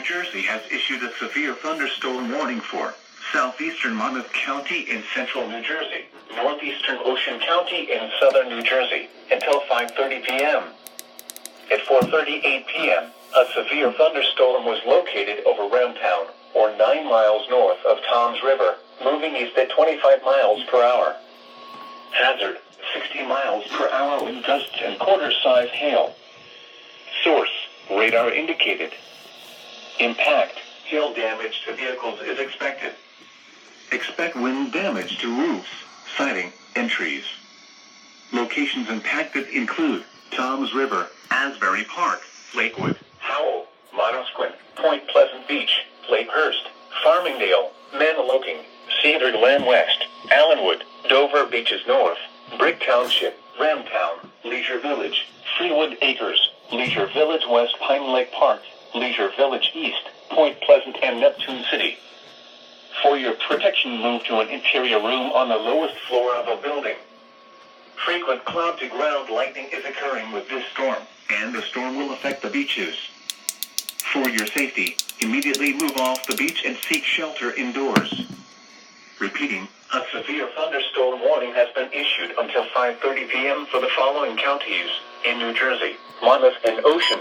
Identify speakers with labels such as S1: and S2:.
S1: Jersey has issued a severe thunderstorm warning for southeastern Monmouth County in central New Jersey, northeastern Ocean County in southern New Jersey, until 5:30 p.m. At 4:38 p.m., a severe thunderstorm was located over Roundtown, or 9 miles north of Toms River, moving east at 25 miles per hour. Hazard, 60 miles per hour with gusts and quarter-size hail. Source, radar indicated. Impact, hail damage to vehicles is expected. Expect wind damage to roofs, siding, and trees. Locations impacted include Toms River, Asbury Park, Lakewood, Howell, Monosquin, Point Pleasant Beach, Lakehurst, Farmingdale, Maniloking, Cedar Glen West, Allenwood, Dover Beaches North, Brick Township, Ramtown, Leisure Village, Freewood Acres, Leisure Village West Pine Lake Park, Leisure Village East, Point Pleasant, and Neptune City. For your protection, move to an interior room on the lowest floor of a building. Frequent cloud-to-ground lightning is occurring with this storm, and the storm will affect the beaches. For your safety, immediately move off the beach and seek shelter indoors. Repeating, a severe thunderstorm warning has been issued until 5:30 p.m. for the following counties in New Jersey, Monmouth and Ocean.